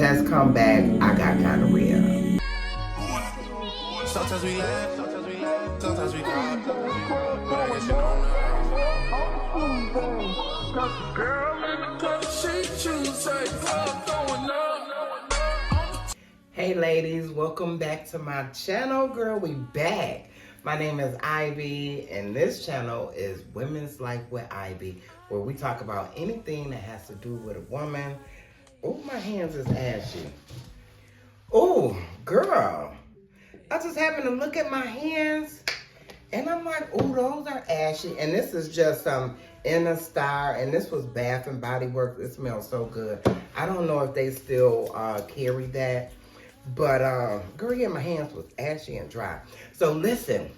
test come back, I got gonorrhea. Sometimes we laugh, sometimes we cry. But I guess you know now. Hey ladies, welcome back to my channel. Girl, we back. My name is Ivy, and this channel is Women's Life with Ivy, where we talk about anything that has to do with a woman. Oh, my hands is ashy. Oh, girl. I just happened to look at my hands, and I'm like, oh, those are ashy. And this is just some Inner Star, and this was Bath and Body Works. It smells so good. I don't know if they still carry that. But, girl, yeah, my hands was ashy and dry. So, listen,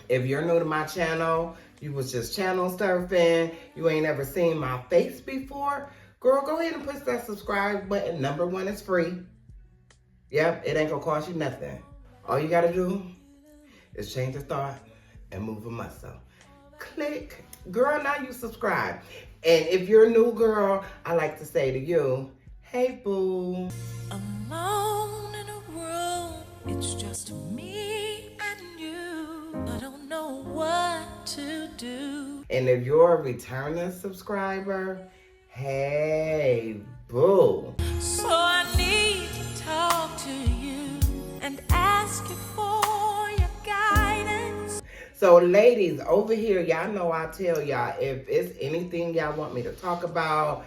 if you're new to my channel, you was just channel surfing, you ain't ever seen my face before, girl, go ahead and push that subscribe button. Number one, is free. Yep, it ain't gonna cost you nothing. All you gotta do is change a thought and move a muscle. Click. Girl, now you subscribe. And if you're a new girl, I like to say to you, hey, boo. Alone in a room, it's just me and you. I don't know what to do. And if you're a returning subscriber, hey, boo. So I need to talk to you and ask you for your guidance. So ladies, over here, y'all know I tell y'all, if it's anything y'all want me to talk about,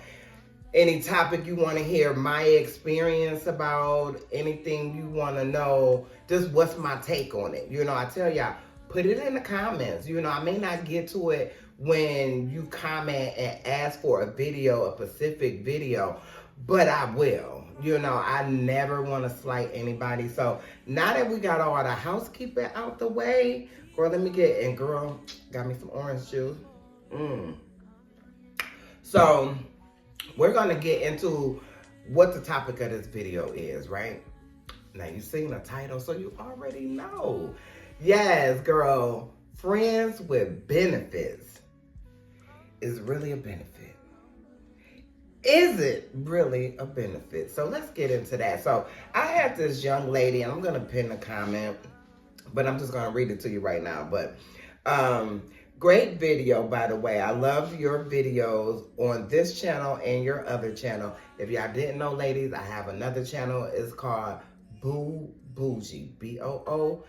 any topic you want to hear my experience about, anything you want to know, just what's my take on it. You know, I tell y'all, put it in the comments. You know, I may not get to it when you comment and ask for a video, a specific video, but I will. You know, I never want to slight anybody. So now that we got all the housekeeping out the way, girl, let me get, and girl, got me some orange juice. So we're going to get into what the topic of this video is, right? Now, you've seen the title, so you already know. Yes, girl, friends with benefits is really a benefit. Is it really a benefit? So let's get into that. So I had this young lady, and I'm going to pin a comment, but I'm just going to read it to you right now. But great video, by the way. I love your videos on this channel and your other channel. If y'all didn't know, ladies, I have another channel. It's called Boo Bougie. BOOBOUGIE.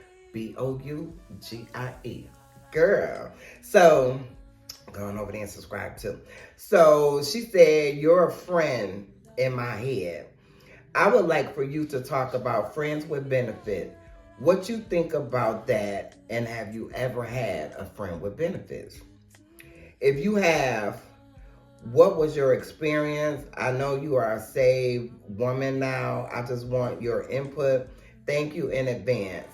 Girl. So, going over there and subscribe too. So, she said, you're a friend in my head. I would like for you to talk about friends with benefit. What you think about that, and have you ever had a friend with benefits? If you have, what was your experience? I know you are a saved woman now. I just want your input. Thank you in advance.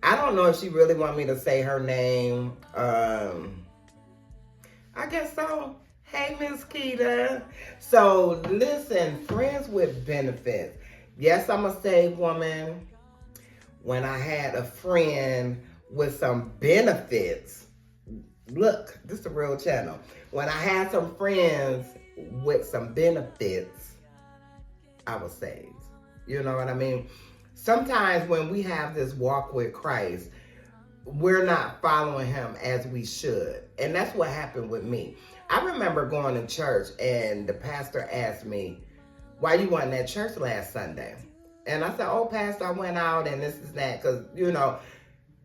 I don't know if she really want me to say her name. I guess so. Hey, Miss Keita. So listen, friends with benefits. Yes, I'm a saved woman. When I had a friend with some benefits, look, this is a real channel. When I had some friends with some benefits, I was saved. You know what I mean? Sometimes when we have this walk with Christ, we're not following him as we should. And that's what happened with me. I remember going to church, and the pastor asked me, why you wasn't at church last Sunday? And I said, oh, Pastor, I went out and this is that. Because, you know,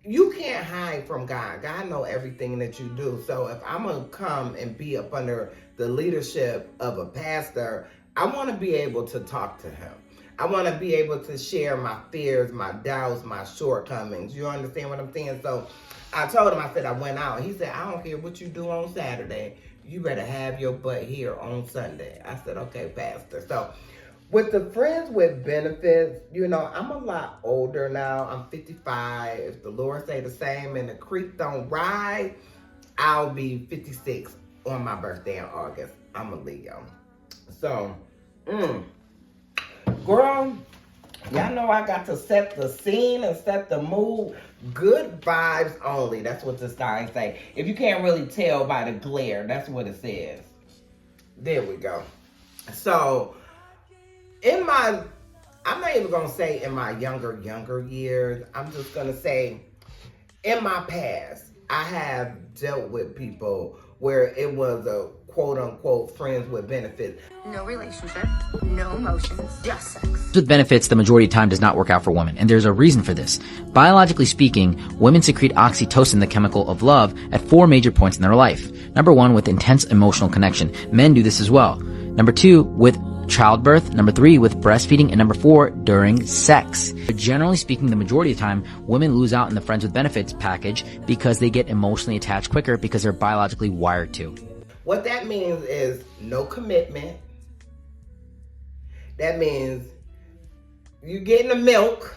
you can't hide from God. God knows everything that you do. So if I'm going to come and be up under the leadership of a pastor, I want to be able to talk to him. I want to be able to share my fears, my doubts, my shortcomings. You understand what I'm saying? So I told him, I said, I went out. He said, I don't care what you do on Saturday. You better have your butt here on Sunday. I said, okay, Pastor. So with the friends with benefits, you know, I'm a lot older now. I'm 55. If the Lord say the same and the creek don't rise, I'll be 56 on my birthday in August. I'm a Leo. So, girl, y'all know I got to set the scene and set the mood. Good vibes only. That's what the sign say. If you can't really tell by the glare, that's what it says. There we go. So, in my I'm not even gonna say in my younger years. I'm just gonna say in my past, I have dealt with people where it was a quote unquote friends with benefits. No relationship, no emotions, just sex. With benefits, the majority of time does not work out for women, and there's a reason for this. Biologically speaking, women secrete oxytocin, the chemical of love, at 4 major points in their life. Number 1, with intense emotional connection. Men do this as well. Number 2, with childbirth. Number 3, with breastfeeding. And number 4, during sex. But generally speaking, the majority of the time, women lose out in the friends with benefits package because they get emotionally attached quicker because they're biologically wired to. What that means is no commitment. That means you getting the milk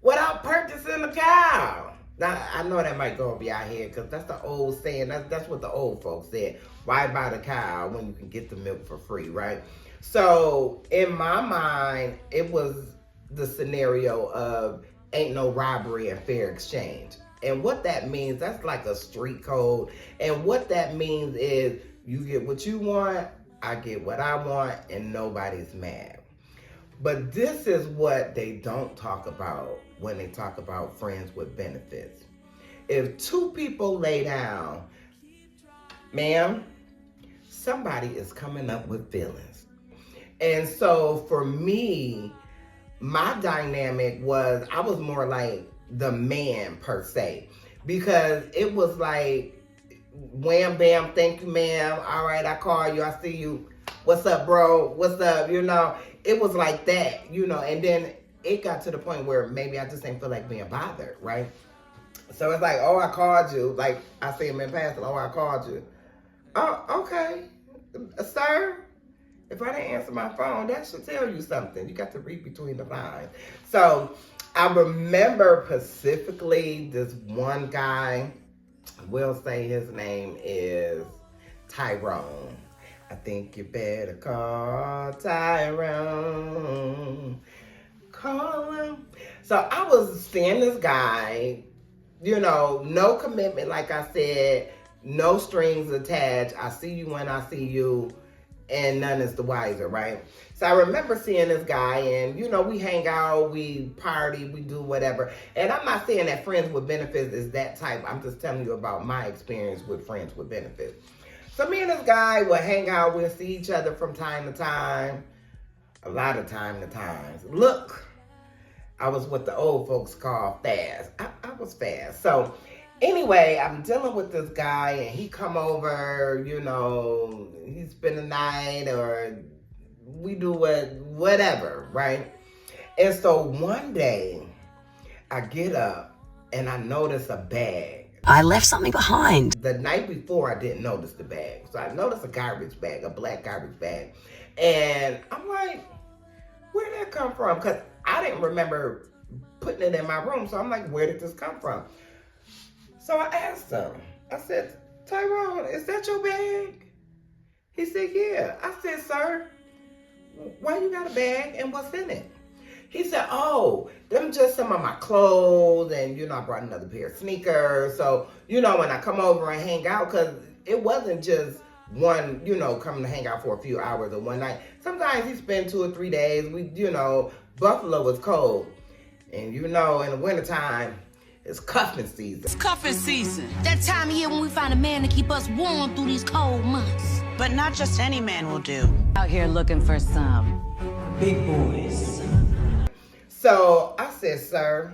without purchasing a cow. Now, I know that might go over your head because that's the old saying. That's what the old folks said. Why buy the cow when you can get the milk for free, right? So in my mind, it was the scenario of ain't no robbery and fair exchange. And what that means, that's like a street code. And what that means is you get what you want, I get what I want, and nobody's mad. But this is what they don't talk about when they talk about friends with benefits. If 2 people lay down, ma'am, somebody is coming up with feelings. And so for me, my dynamic was, I was more like the man per se, because it was like, wham, bam, thank you, ma'am. All right, I call you, I see you. What's up, bro? What's up? You know, it was like that, you know, and then it got to the point where maybe I just didn't feel like being bothered, right? So it's like, oh, I called you. Like I say in passing, oh, I called you. Oh, okay. Sir, if I didn't answer my phone, that should tell you something. You got to read between the lines. So I remember specifically this one guy, we'll say his name is Tyrone. I think you better call Tyrone. Call him. So I was seeing this guy, you know, no commitment, like I said, no strings attached. I see you when I see you, and none is the wiser, right? So I remember seeing this guy, and, you know, we hang out, we party, we do whatever. And I'm not saying that friends with benefits is that type. I'm just telling you about my experience with friends with benefits. So me and this guy would hang out, we'll see each other from time to time, a lot of time to times. Look, I was what the old folks call fast. I was fast. So anyway, I'm dealing with this guy, and he come over, you know, he spend the night, or we do whatever, right? And so one day, I get up, and I notice a bag. I left something behind. The night before, I didn't notice the bag. So I noticed a garbage bag, a black garbage bag. And I'm like, where'd that come from? Because I didn't remember putting it in my room. So I'm like, where did this come from? So I asked him. I said, Tyrone, is that your bag? He said, yeah. I said, sir, why you got a bag and what's in it? He said, oh, them just some of my clothes, and, you know, I brought another pair of sneakers. So, you know, when I come over and hang out, because it wasn't just one, you know, coming to hang out for a few hours or one night. Sometimes he spent 2 or 3 days. We, you know, Buffalo was cold. And, you know, in the wintertime, it's cuffing season. It's cuffing season. That time of year when we find a man to keep us warm through these cold months. But not just any man will do. Out here looking for some big boys. So I said, sir,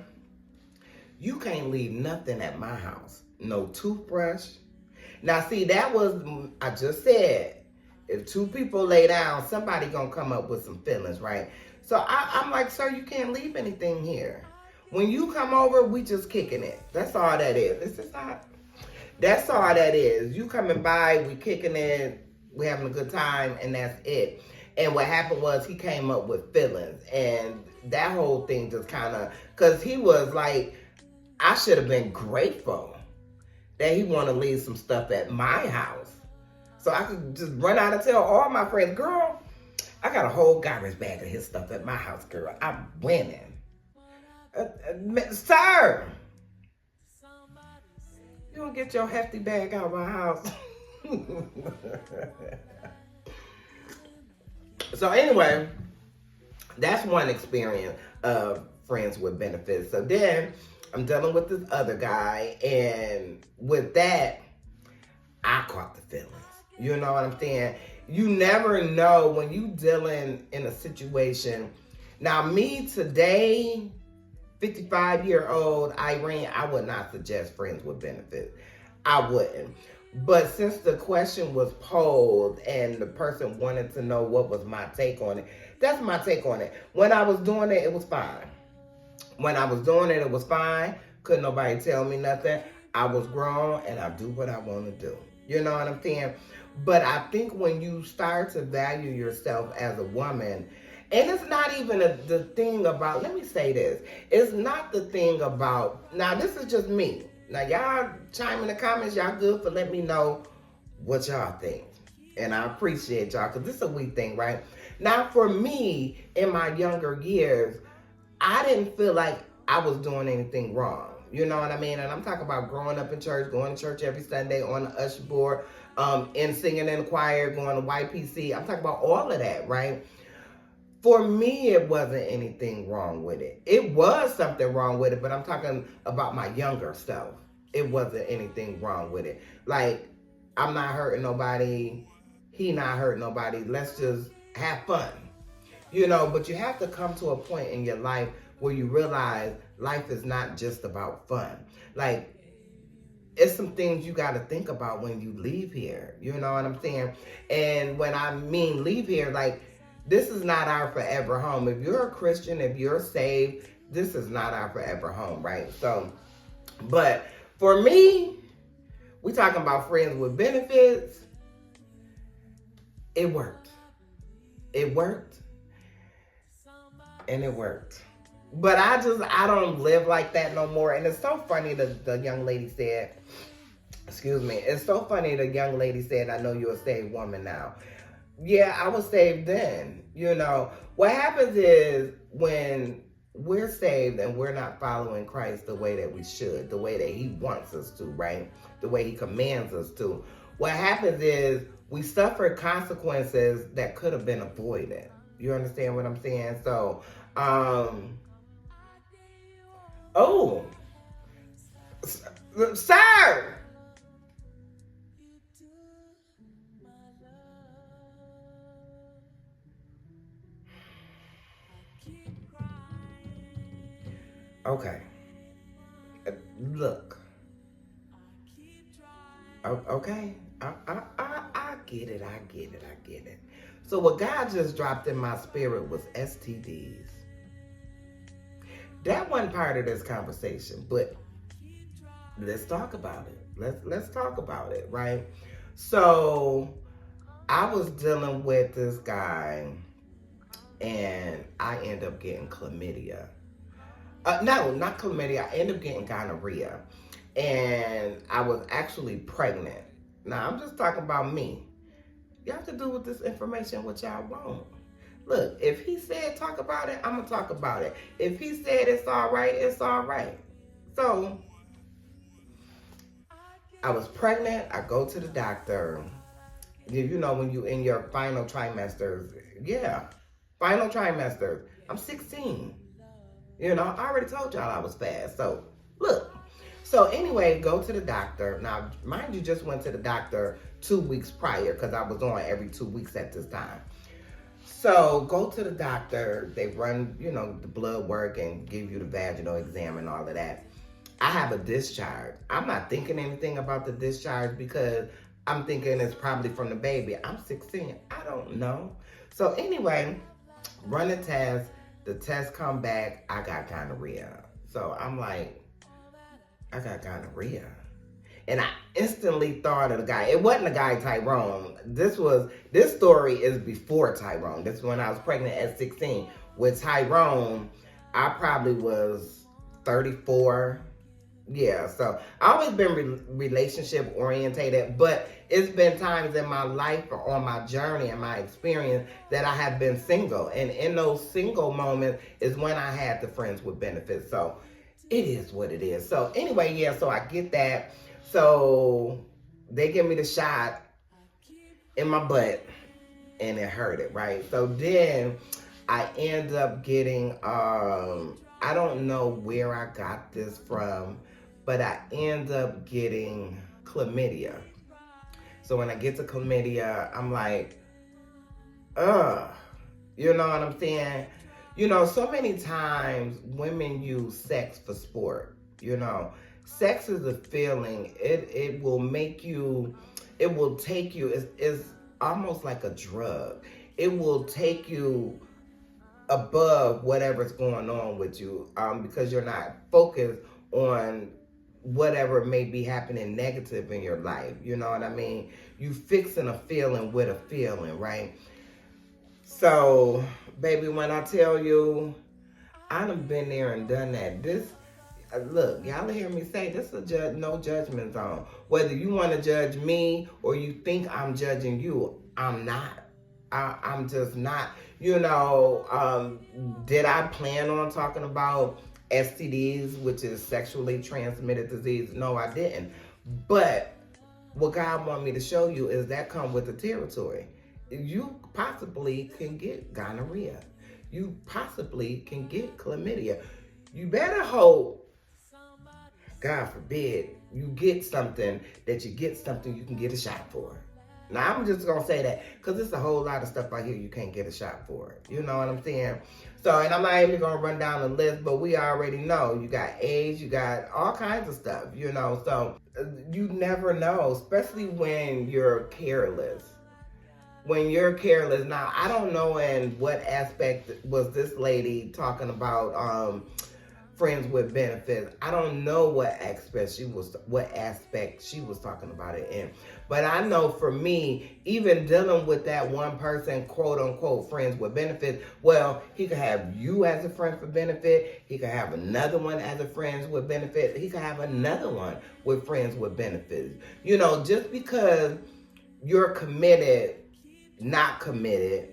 you can't leave nothing at my house. No toothbrush. Now, see, that was, I just said, if 2 people lay down, somebody gonna come up with some feelings, right? So I'm like, sir, you can't leave anything here. When you come over, we just kicking it. That's all that is. It's just not, that's all that is. You coming by, we kicking it, we having a good time, and that's it. And what happened was he came up with feelings, and that whole thing just kind of, because he was like, I should have been grateful that he want to leave some stuff at my house. So I could just run out and tell all my friends, girl, I got a whole garbage bag of his stuff at my house, girl. I'm winning. Sir, you don't get your hefty bag out of my house. So anyway, That's one experience of friends with benefits. So then I'm dealing with this other guy, and with that, I caught the feelings. You know what I'm saying? You never know when you dealing in a situation. Now, me today, 55-year-old Irene, I would not suggest friends with benefits. I wouldn't. But since the question was posed and the person wanted to know what was my take on it, that's my take on it. When I was doing it, it was fine. When I was doing it, it was fine. Couldn't nobody tell me nothing. I was grown and I do what I want to do. You know what I'm saying? But I think when you start to value yourself as a woman, and it's not even the thing about, let me say this. It's not the thing about, now this is just me. Now y'all chime in the comments, y'all good for letting me know what y'all think. And I appreciate y'all, because this is a weak thing, right? Now for me, in my younger years, I didn't feel like I was doing anything wrong. You know what I mean? And I'm talking about growing up in church, going to church every Sunday on the usher board, and singing in the choir, going to YPC. I'm talking about all of that, right? For me, it wasn't anything wrong with it. It was something wrong with it, but I'm talking about my younger self. It wasn't anything wrong with it. Like, I'm not hurting nobody. He not hurting nobody. Let's just have fun. You know, but you have to come to a point in your life where you realize life is not just about fun. Like, it's some things you got to think about when you leave here. You know what I'm saying? And when I mean leave here, like, this is not our forever home. If you're a Christian, if you're saved, this is not our forever home, right? So, but for me, we talking about friends with benefits. It worked. It worked. And it worked. But I don't live like that no more. And it's so funny that the young lady said, excuse me, it's so funny the young lady said, I know you're a saved woman now. Yeah, I was saved then. You know, what happens is when we're saved and we're not following Christ the way that we should, the way that he wants us to, right? The way he commands us to. What happens is we suffer consequences that could have been avoided. You understand what I'm saying? So, oh, sir. Okay. Look. Okay. I get it. I get it. I get it. So what God just dropped in my spirit was STDs. That wasn't part of this conversation, but let's talk about it. Let's talk about it, right? So I was dealing with this guy and I end up getting chlamydia. No, not chlamydia. I ended up getting gonorrhea. And I was actually pregnant. Now, I'm just talking about me. You have to do with this information what y'all want. Look, if he said talk about it, I'm going to talk about it. If he said it's all right, it's all right. So, I was pregnant. I go to the doctor. You know, when you in your final trimesters. Yeah, final trimesters. I'm 16. You know, I already told y'all I was fast. So, look. So, anyway, go to the doctor. Now, mind you, just went to the doctor 2 weeks prior because I was on every 2 weeks at this time. So, go to the doctor. They run, you know, the blood work and give you the vaginal exam and all of that. I have a discharge. I'm not thinking anything about the discharge because I'm thinking it's probably from the baby. I'm 16. I don't know. So, anyway, run a test. The test come back, I got gonorrhea. So I'm like, I got gonorrhea. And I instantly thought of the guy. It wasn't the guy Tyrone. This story is before Tyrone. This is when I was pregnant at 16. With Tyrone, I probably was 34. Yeah, so I've always been relationship orientated, but it's been times in my life or on my journey and my experience that I have been single. And in those single moments is when I had the friends with benefits. So it is what it is. So anyway, yeah, so I get that. So they give me the shot in my butt and it hurted, right? So then I end up getting, I don't know where I got this from, but I end up getting chlamydia. So when I get to chlamydia, I'm like, you know what I'm saying? You know, so many times women use sex for sport. You know, sex is a feeling. It will make you, it will take you, it's almost like a drug. It will take you above whatever's going on with you, because you're not focused on whatever may be happening negative in your life. You know what I mean? You fixing a feeling with a feeling, right? So, baby, when I tell you, I done been there and done that. This, look, y'all hear me say, this is a no judgment zone. Whether you want to judge me or you think I'm judging you, I'm not. I'm just not. You know, did I plan on talking about STDs, which is sexually transmitted disease? No, I didn't. But what God want me to show you is that come with the territory. You possibly can get gonorrhea. You possibly can get chlamydia. You better hope, God forbid, you get something that you can get a shot for. Now, I'm just going to say that because there's a whole lot of stuff out here you can't get a shot for. You know what I'm saying? So, and I'm not even going to run down the list, but we already know. You got AIDS, you got all kinds of stuff, you know. So, you never know, especially when you're careless. When you're careless. Now, I don't know in what aspect was this lady talking about friends with benefits. I don't know what aspect she was talking about it in. But I know for me, even dealing with that one person, quote unquote, friends with benefits, well, he could have you as a friend for benefit. He could have another one as a friends with benefit. He could have another one with friends with benefits. You know, just because you're committed, not committed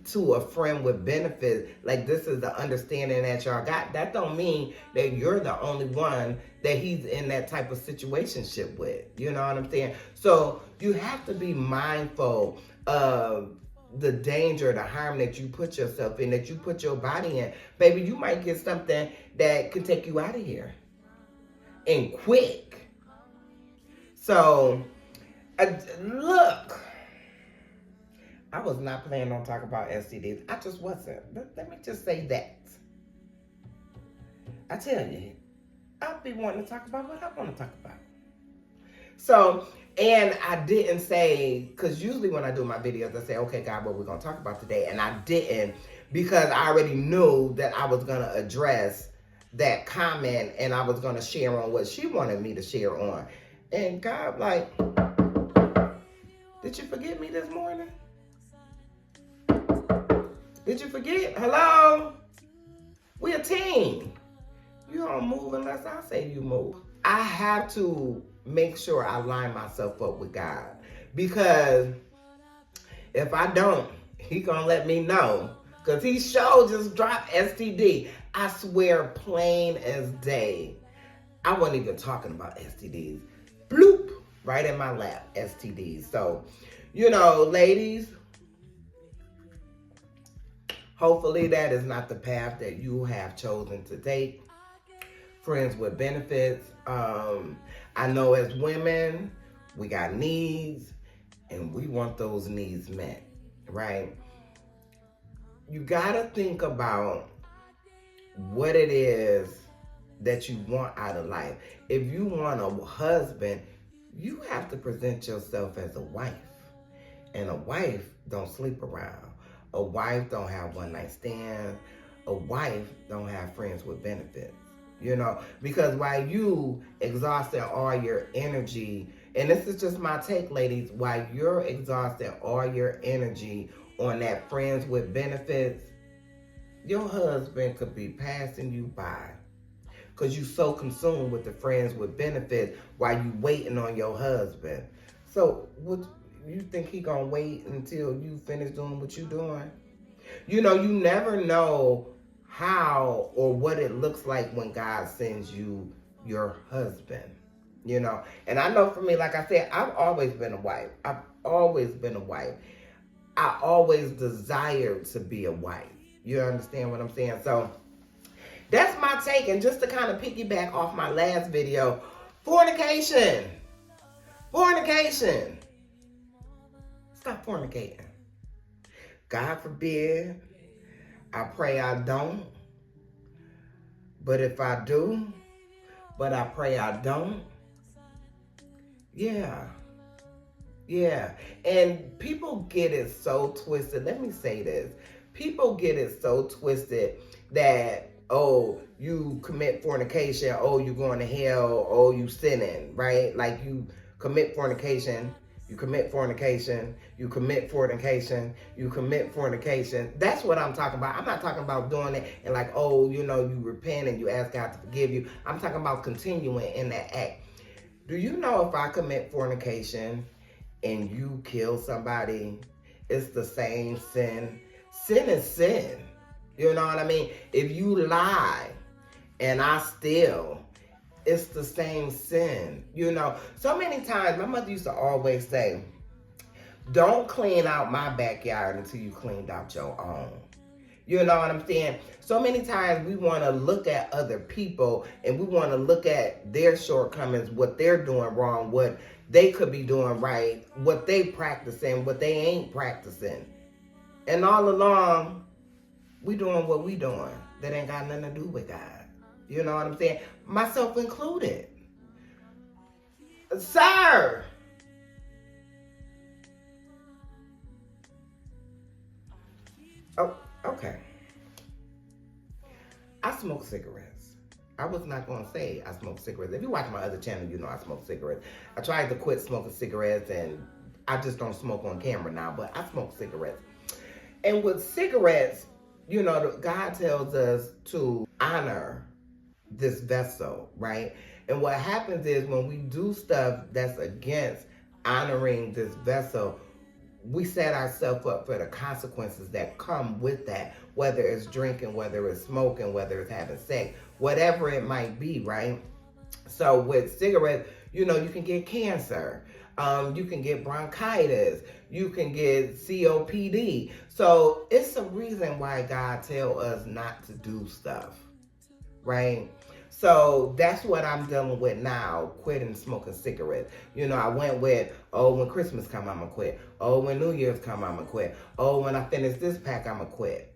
to a friend with benefits, like this is the understanding that y'all got, that don't mean that you're the only one that he's in that type of situationship with. You know what I'm saying? So you have to be mindful of the danger, the harm that you put yourself in, that you put your body in. Baby, you might get something that can take you out of here. And quick. So, look, I was not planning on talking about STDs. I just wasn't. Let me just say that. I tell you, I'll be wanting to talk about what I want to talk about. So, and I didn't say, because usually when I do my videos, I say, okay, God, what we're going to talk about today. And I didn't, because I already knew that I was going to address that comment and I was going to share on what she wanted me to share on. And God, like, did you forget me this morning? Did you forget? Hello? We a team. You don't move unless I say you move. I have to make sure I line myself up with God. Because if I don't, he gonna let me know. Because he sure just dropped STD. I swear, plain as day. I wasn't even talking about STDs. Bloop! Right in my lap, STDs. So, you know, ladies, hopefully that is not the path that you have chosen to take. Friends with benefits. I know as women, we got needs and we want those needs met, right? You gotta think about what it is that you want out of life. If you want a husband, you have to present yourself as a wife. And a wife don't sleep around. A wife don't have one night stands. A wife don't have friends with benefits. You know, because while you exhausting all your energy, and this is just my take, ladies, while you're exhausting all your energy on that friends with benefits, your husband could be passing you by because you so consumed with the friends with benefits while you waiting on your husband. So what you think he gonna wait until you finish doing what you doing? You know, you never know how or what it looks like when God sends you your husband, you know. And I know for me, like I said, I've always been a wife. I've always been a wife. I always desired to be a wife. You understand what I'm saying? So that's my take. And just to kind of piggyback off my last video, fornication. Fornication. Stop fornicating. God forbid. I pray I don't. But if I do, but I pray I don't. Yeah. Yeah. And people get it so twisted. Let me say this. People get it so twisted that, oh, you commit fornication, oh, you going to hell, oh, you sinning, right? Like you commit fornication, you commit fornication, you commit fornication, you commit fornication. That's what I'm talking about. I'm not talking about doing it and like, oh, you know, you repent and you ask God to forgive you. I'm talking about continuing in that act. Do you know if I commit fornication and you kill somebody, it's the same sin? Sin is sin. You know what I mean? If you lie and I steal, it's the same sin. You know, so many times my mother used to always say, don't clean out my backyard until you cleaned out your own. You know what I'm saying? So many times we want to look at other people and we want to look at their shortcomings, what they're doing wrong, what they could be doing right, what they practicing, what they ain't practicing. And all along, we doing what we doing. That ain't got nothing to do with God. You know what I'm saying? Myself included. Sir! Oh, okay. I smoke cigarettes. I was not going to say I smoke cigarettes. If you watch my other channel, you know I smoke cigarettes. I tried to quit smoking cigarettes and I just don't smoke on camera now, but I smoke cigarettes. And with cigarettes, you know, God tells us to honor this vessel, right? And what happens is when we do stuff that's against honoring this vessel, we set ourselves up for the consequences that come with that, whether it's drinking, whether it's smoking, whether it's having sex, whatever it might be, right? So with cigarettes, you know, you can get cancer, you can get bronchitis, you can get COPD. So it's a reason why God tells us not to do stuff, right? So that's what I'm dealing with now, quitting smoking cigarettes. You know, I went with, oh, when Christmas come, I'm going to quit. Oh, when New Year's come, I'm going to quit. Oh, when I finish this pack, I'm going to quit.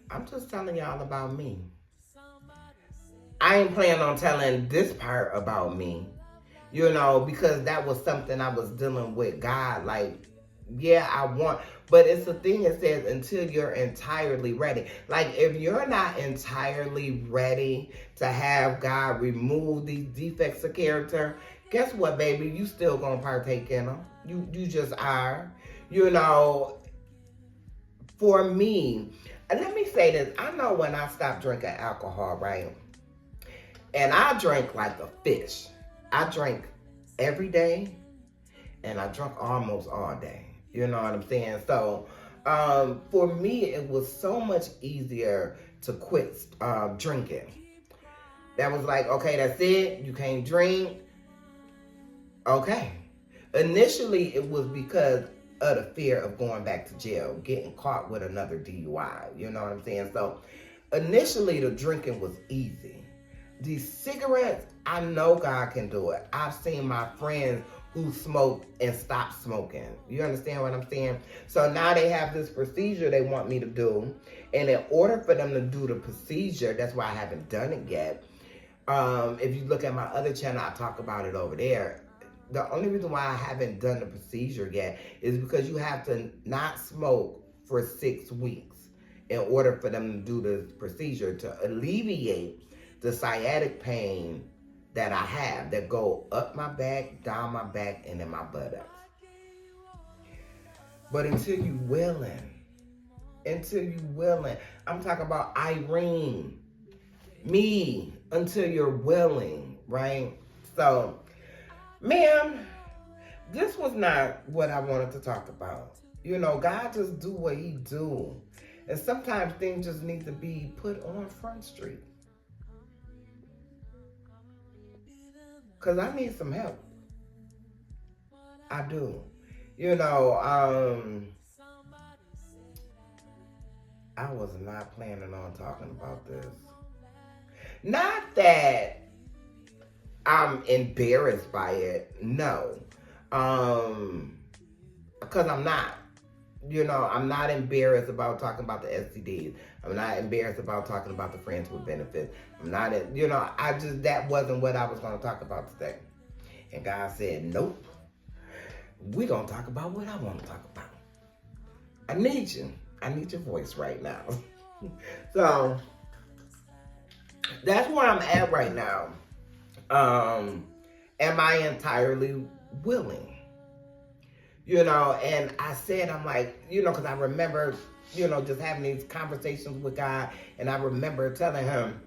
I'm just telling y'all about me. I ain't planning on telling this part about me, you know, because that was something I was dealing with God. Like, yeah, I want, but it's the thing that says until you're entirely ready. Like, if you're not entirely ready to have God remove these defects of character, guess what, baby? You still gonna partake in them. You just are. You know, for me, and let me say this. I know when I stopped drinking alcohol, right? And I drank like a fish. I drank every day and I drank almost all day. You know what I'm saying? So for me, it was so much easier to quit drinking. That was like, okay, that's it. You can't drink. Okay. Initially, it was because of the fear of going back to jail, getting caught with another DUI. You know what I'm saying? So initially, the drinking was easy. These cigarettes, I know God can do it. I've seen my friends who smoke and stop smoking. You understand what I'm saying? So now they have this procedure they want me to do. And in order for them to do the procedure, that's why I haven't done it yet. If you look at my other channel, I talk about it over there. The only reason why I haven't done the procedure yet is because you have to not smoke for 6 weeks in order for them to do the procedure to alleviate the sciatic pain that I have that go up my back, down my back, and in my buttocks. But until you willing, I'm talking about Irene, me, until you're willing, right? So, ma'am, this was not what I wanted to talk about. You know, God just do what he do. And sometimes things just need to be put on Front Street. Because I need some help. I do. You know, I was not planning on talking about this. Not that I'm embarrassed by it. No. Because I'm not. I'm not embarrassed about talking about the STDs. I'm not embarrassed about talking about the friends with benefits. I'm not, that wasn't what I was going to talk about today. And God said, nope. We're going to talk about what I want to talk about. I need you. I need your voice right now. So, that's where I'm at right now. Am I entirely willing? And I said, I'm like, because I remember, just having these conversations with God, and I remember telling him,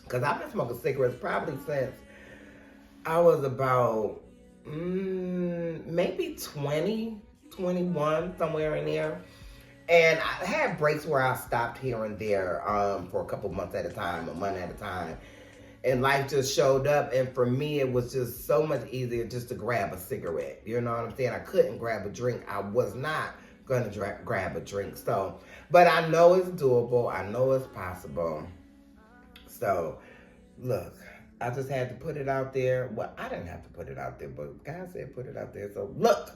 because I've been smoking cigarettes probably since I was about maybe 20, 21, somewhere in there. And I had breaks where I stopped here and there for a couple months at a time, a month at a time. And life just showed up. And for me, it was just so much easier just to grab a cigarette. You know what I'm saying? I couldn't grab a drink. I was not going to grab a drink. So, but I know it's doable. I know it's possible. So, look, I just had to put it out there. Well, I didn't have to put it out there, but God said put it out there. So, look,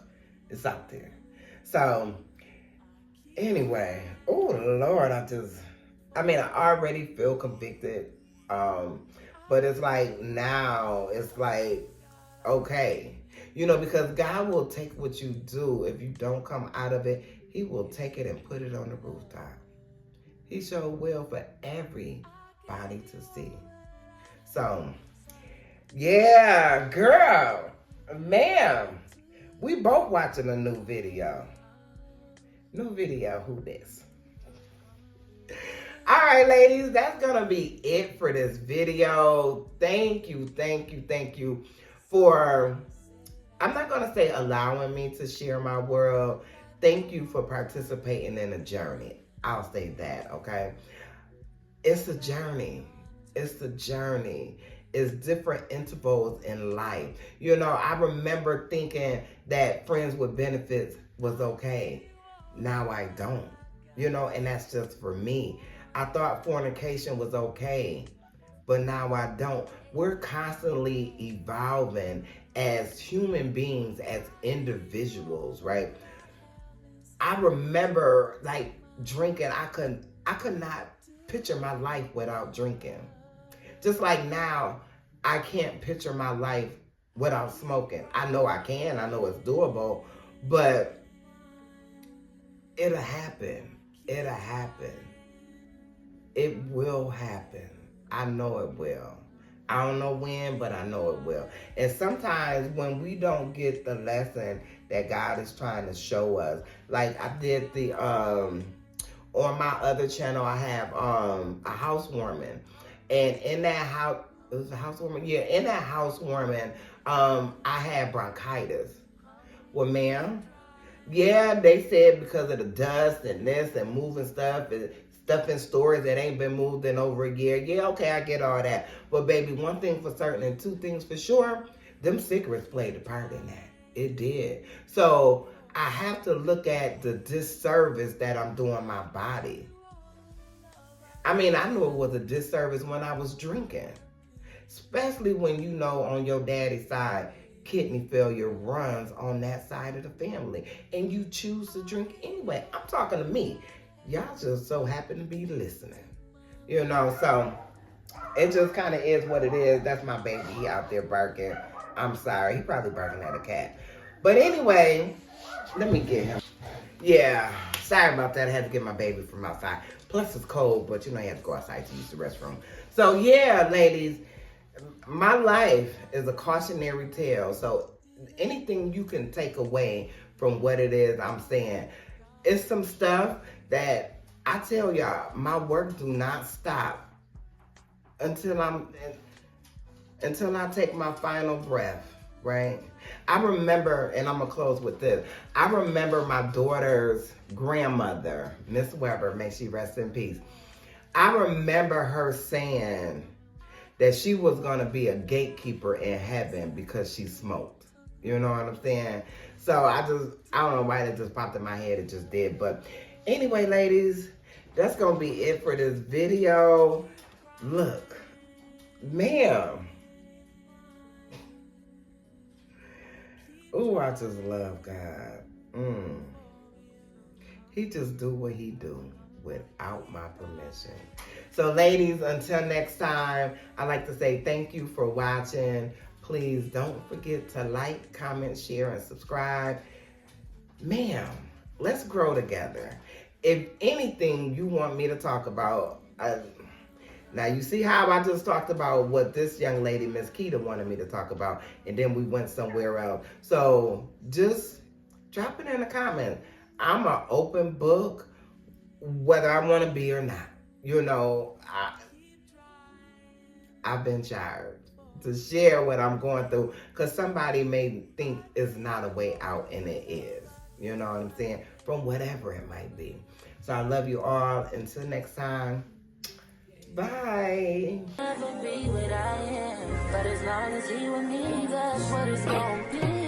it's out there. So, anyway, oh, Lord, I already feel convicted. But it's like now, it's like, okay. Because God will take what you do. If you don't come out of it, he will take it and put it on the rooftop. He sure will, for everybody to see. So, yeah, girl, ma'am, we both watching a new video. New video, who this? All right, ladies, that's going to be it for this video. Thank you for, I'm not going to say allowing me to share my world. Thank you for participating in the journey. I'll say that, okay? It's a journey. It's a journey. It's different intervals in life. I remember thinking that friends with benefits was okay. Now I don't. And that's just for me. I thought fornication was okay, but now I don't. We're constantly evolving as human beings, as individuals, right? I remember drinking. I could not picture my life without drinking. Just like now, I can't picture my life without smoking. I know I can. I know it's doable, but it'll happen. It'll happen. It will happen. I know it will. I don't know when, but I know it will. And sometimes when we don't get the lesson that God is trying to show us, like I did on my other channel, I have a housewarming. And in that house, it was a housewarming? Yeah, in that housewarming, I had bronchitis. Well, ma'am, yeah, they said because of the dust and this and moving stuff in stores that ain't been moved in over a year. Yeah, okay, I get all that. But baby, one thing for certain and two things for sure, them cigarettes played a part in that. It did. So I have to look at the disservice that I'm doing my body. I knew it was a disservice when I was drinking. Especially when on your daddy's side, kidney failure runs on that side of the family. And you choose to drink anyway. I'm talking to me. Y'all just so happen to be listening. So it just kind of is what it is. That's my baby. He out there barking. I'm sorry. He probably barking at a cat. But anyway, let me get him. Yeah, sorry about that. I had to get my baby from outside. Plus it's cold, but you have to go outside to use the restroom. So yeah, ladies, my life is a cautionary tale. So anything you can take away from what it is I'm saying, it's some stuff that I tell y'all, my work do not stop until I take my final breath, right? I remember, and I'm gonna close with this. I remember my daughter's grandmother, Miss Weber, may she rest in peace. I remember her saying that she was gonna be a gatekeeper in heaven because she smoked. You know what I'm saying? So I don't know why that just popped in my head. It just did. But anyway, ladies, that's going to be it for this video. Look, ma'am. Ooh, I just love God. He just do what he do without my permission. So ladies, until next time, I'd like to say thank you for watching. Please don't forget to like, comment, share, and subscribe. Ma'am, let's grow together. If anything you want me to talk about, now you see how I just talked about what this young lady, Miss Keita, wanted me to talk about, and then we went somewhere else. So just drop it in the comments. I'm an open book, whether I want to be or not. You know, I've been charged to share what I'm going through, because somebody may think it's not a way out, and it is. You know what I'm saying? From whatever it might be. So I love you all. Until next time. Bye. Never be what I am, but as long as you with me, that's what it's gonna be.